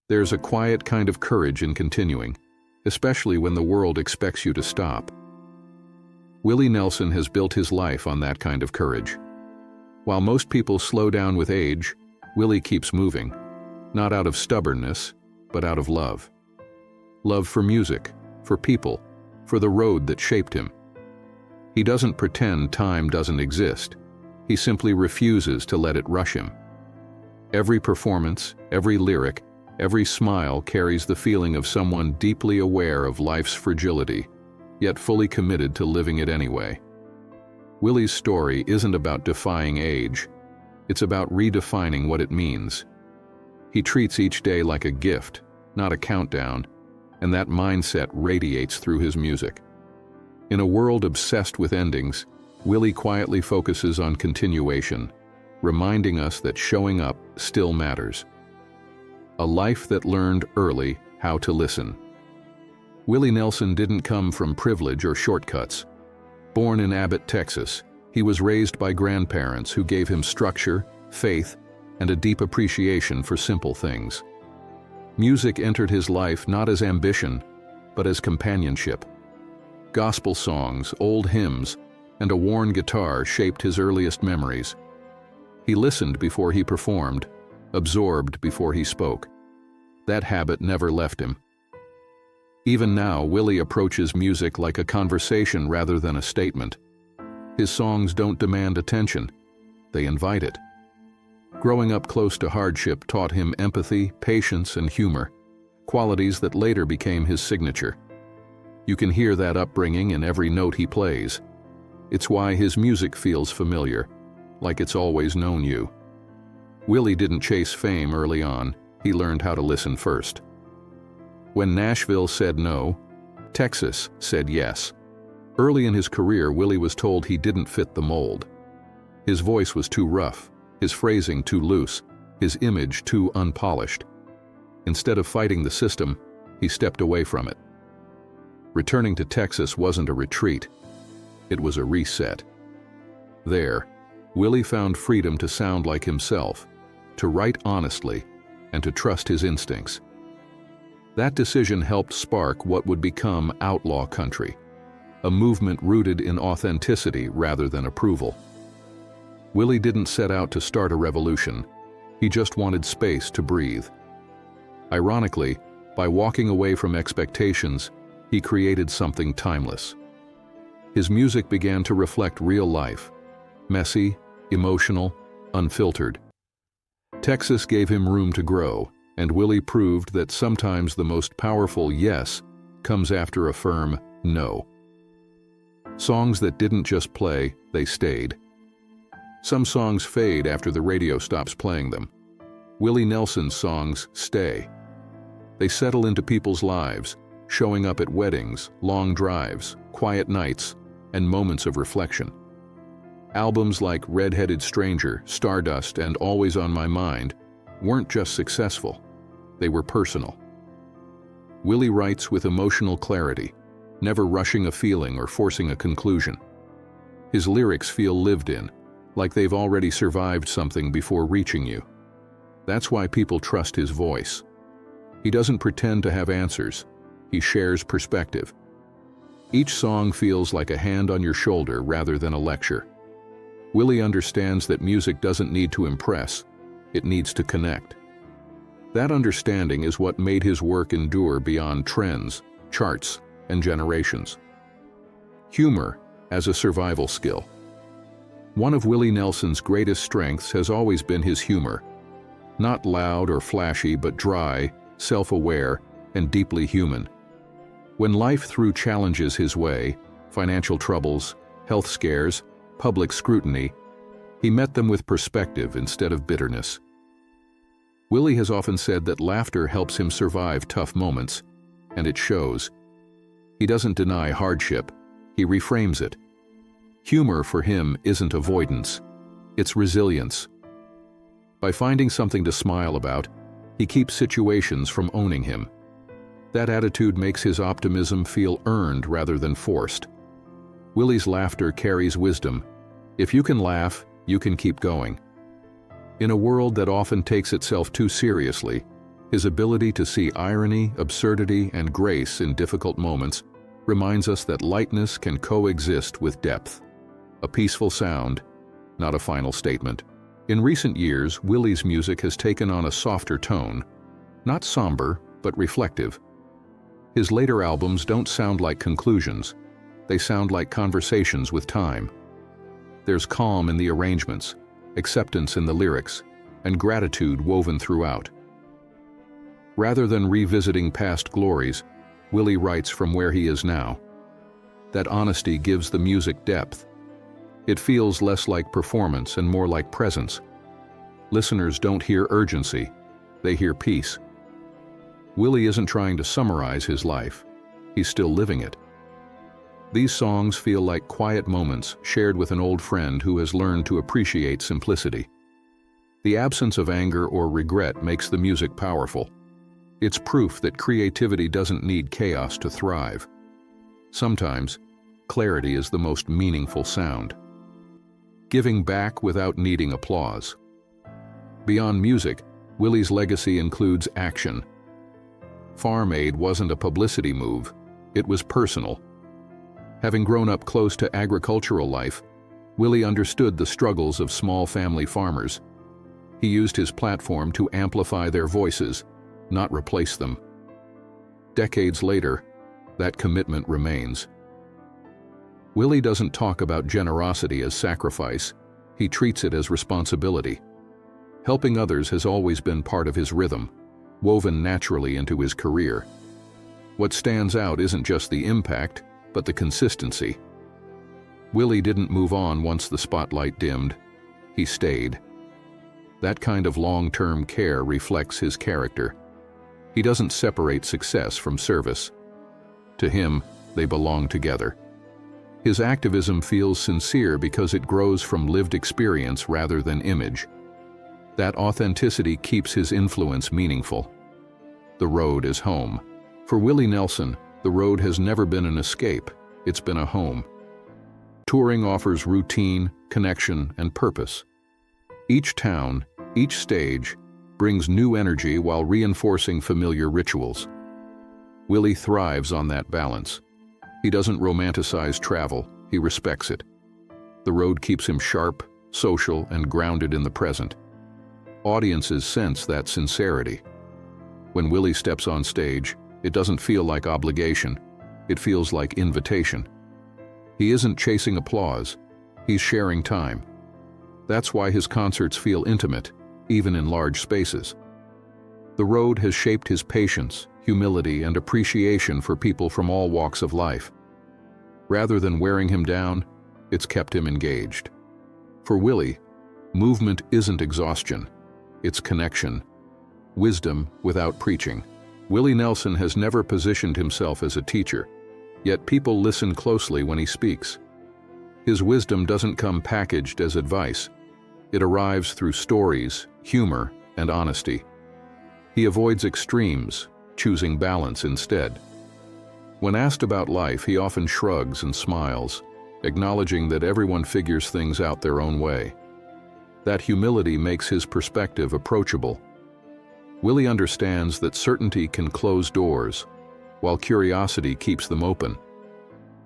There's a quiet kind of courage in continuing, especially when the world expects you to stop. Willie Nelson has built his life on that kind of courage. While most people slow down with age, Willie keeps moving, not out of stubbornness, but out of love. Love for music, for people, for the road that shaped him. He doesn't pretend time doesn't exist. He simply refuses to let it rush him. Every performance, every lyric, every smile carries the feeling of someone deeply aware of life's fragility, yet fully committed to living it anyway. Willie's story isn't about defying age. It's about redefining what it means. He treats each day like a gift, not a countdown, and that mindset radiates through his music. In a world obsessed with endings, Willie quietly focuses on continuation, reminding us that showing up still matters. A life that learned early how to listen. Willie Nelson didn't come from privilege or shortcuts. Born in Abbott, Texas, he was raised by grandparents who gave him structure, faith, and a deep appreciation for simple things. Music entered his life not as ambition, but as companionship. Gospel songs, old hymns, and a worn guitar shaped his earliest memories. He listened before he performed, absorbed before he spoke. That habit never left him. Even now, Willie approaches music like a conversation rather than a statement. His songs don't demand attention, they invite it. Growing up close to hardship taught him empathy, patience, and humor, qualities that later became his signature. You can hear that upbringing in every note he plays. It's why his music feels familiar, like it's always known you. Willie didn't chase fame early on, he learned how to listen first. When Nashville said no, Texas said yes. Early in his career, Willie was told he didn't fit the mold. His voice was too rough, his phrasing too loose, his image too unpolished. Instead of fighting the system, he stepped away from it. Returning to Texas wasn't a retreat, it was a reset. There, Willie found freedom to sound like himself, to write honestly, and to trust his instincts. That decision helped spark what would become outlaw country, a movement rooted in authenticity rather than approval. Willie didn't set out to start a revolution, he just wanted space to breathe. Ironically, by walking away from expectations, he created something timeless. His music began to reflect real life, messy, emotional, unfiltered. Texas gave him room to grow, and Willie proved that sometimes the most powerful yes comes after a firm no. Songs that didn't just play, they stayed. Some songs fade after the radio stops playing them. Willie Nelson's songs stay. They settle into people's lives, showing up at weddings, long drives, quiet nights, and moments of reflection. Albums like Red-Headed Stranger, Stardust, and Always on My Mind weren't just successful, they were personal. Willie writes with emotional clarity, never rushing a feeling or forcing a conclusion. His lyrics feel lived in, like they've already survived something before reaching you. That's why people trust his voice. He doesn't pretend to have answers, he shares perspective. Each song feels like a hand on your shoulder rather than a lecture. Willie understands that music doesn't need to impress, it needs to connect. That understanding is what made his work endure beyond trends, charts, and generations. Humor as a survival skill. One of Willie Nelson's greatest strengths has always been his humor. Not loud or flashy, but dry, self-aware, and deeply human. When life threw challenges his way, financial troubles, health scares, public scrutiny, he met them with perspective instead of bitterness. Willie has often said that laughter helps him survive tough moments, and it shows. He doesn't deny hardship, he reframes it. Humor for him isn't avoidance, it's resilience. By finding something to smile about, he keeps situations from owning him. That attitude makes his optimism feel earned rather than forced. Willie's laughter carries wisdom. If you can laugh, you can keep going. In a world that often takes itself too seriously, His ability to see irony, absurdity, and grace in difficult moments reminds us that lightness can coexist with depth. A peaceful sound, not a final statement. In recent years, Willie's music has taken on a softer tone, not somber, but reflective. His later albums don't sound like conclusions. They sound like conversations with time. There's calm in the arrangements, acceptance in the lyrics, and gratitude woven throughout. Rather than revisiting past glories, Willie writes from where he is now. That honesty gives the music depth. It feels less like performance and more like presence. Listeners don't hear urgency, they hear peace. Willie isn't trying to summarize his life, he's still living it. These songs feel like quiet moments shared with an old friend who has learned to appreciate simplicity. The absence of anger or regret makes the music powerful. It's proof that creativity doesn't need chaos to thrive. Sometimes, clarity is the most meaningful sound. Giving back without needing applause. Beyond music, Willie's legacy includes action. Farm Aid wasn't a publicity move, it was personal. Having grown up close to agricultural life, Willie understood the struggles of small family farmers. He used his platform to amplify their voices, not replace them. Decades later, that commitment remains. Willie doesn't talk about generosity as sacrifice, he treats it as responsibility. Helping others has always been part of his rhythm, woven naturally into his career. What stands out isn't just the impact, but the consistency. Willie didn't move on once the spotlight dimmed, he stayed. That kind of long-term care reflects his character. He doesn't separate success from service. To him, they belong together. His activism feels sincere because it grows from lived experience rather than image. That authenticity keeps his influence meaningful. The road is home. For Willie Nelson, the road has never been an escape, it's been a home. Touring offers routine, connection, and purpose. Each town, each stage, brings new energy while reinforcing familiar rituals. Willie thrives on that balance. He doesn't romanticize travel, he respects it. The road keeps him sharp, social, and grounded in the present. Audiences sense that sincerity. When Willie steps on stage, it doesn't feel like obligation, it feels like invitation. He isn't chasing applause, he's sharing time. That's why his concerts feel intimate, even in large spaces. The road has shaped his patience, humility, and appreciation for people from all walks of life. Rather than wearing him down, it's kept him engaged. For Willie, movement isn't exhaustion, it's connection. Wisdom without preaching. Willie Nelson has never positioned himself as a teacher, yet people listen closely when he speaks. His wisdom doesn't come packaged as advice. It arrives through stories, humor, and honesty. He avoids extremes, choosing balance instead. When asked about life, he often shrugs and smiles, acknowledging that everyone figures things out their own way. That humility makes his perspective approachable. Willie understands that certainty can close doors, while curiosity keeps them open.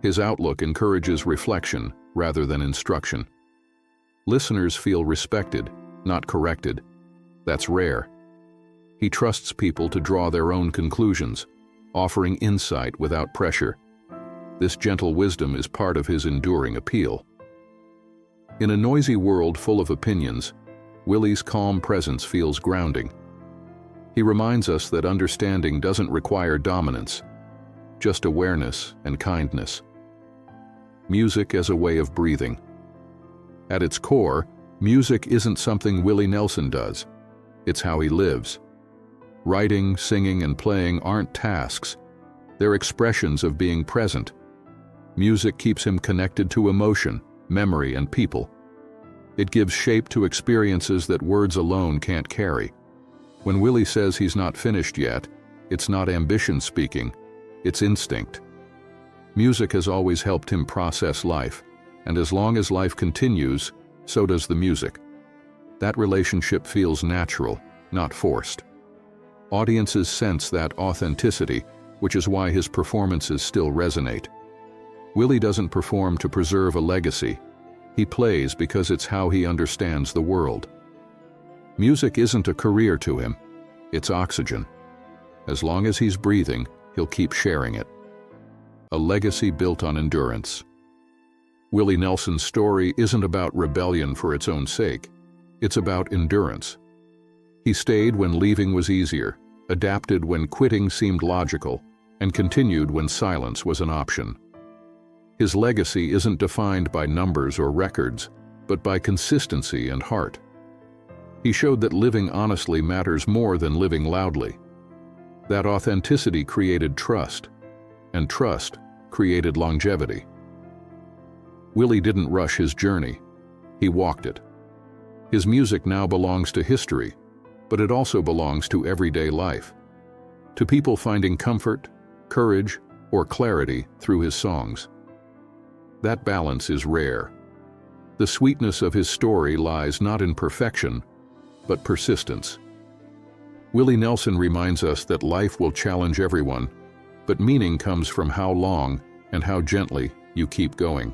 His outlook encourages reflection rather than instruction. Listeners feel respected, not corrected. That's rare. He trusts people to draw their own conclusions, offering insight without pressure. This gentle wisdom is part of his enduring appeal. In a noisy world full of opinions, Willie's calm presence feels grounding. He reminds us that understanding doesn't require dominance, just awareness and kindness. Music as a way of breathing. At its core, music isn't something Willie Nelson does. It's how he lives. Writing, singing, and playing aren't tasks. They're expressions of being present. Music keeps him connected to emotion, memory, and people. It gives shape to experiences that words alone can't carry. When Willie says he's not finished yet, it's not ambition speaking, it's instinct. Music has always helped him process life, and as long as life continues, so does the music. That relationship feels natural, not forced. Audiences sense that authenticity, which is why his performances still resonate. Willie doesn't perform to preserve a legacy. He plays because it's how he understands the world. Music isn't a career to him, it's oxygen. As long as he's breathing, he'll keep sharing it. A legacy built on endurance. Willie Nelson's story isn't about rebellion for its own sake. It's about endurance. He stayed when leaving was easier, adapted when quitting seemed logical, and continued when silence was an option. His legacy isn't defined by numbers or records, but by consistency and heart. He showed that living honestly matters more than living loudly. That authenticity created trust, and trust created longevity. Willie didn't rush his journey. He walked it. His music now belongs to history, but it also belongs to everyday life, to people finding comfort, courage, or clarity through his songs. That balance is rare. The sweetness of his story lies not in perfection, but persistence. Willie Nelson reminds us that life will challenge everyone, but meaning comes from how long and how gently you keep going.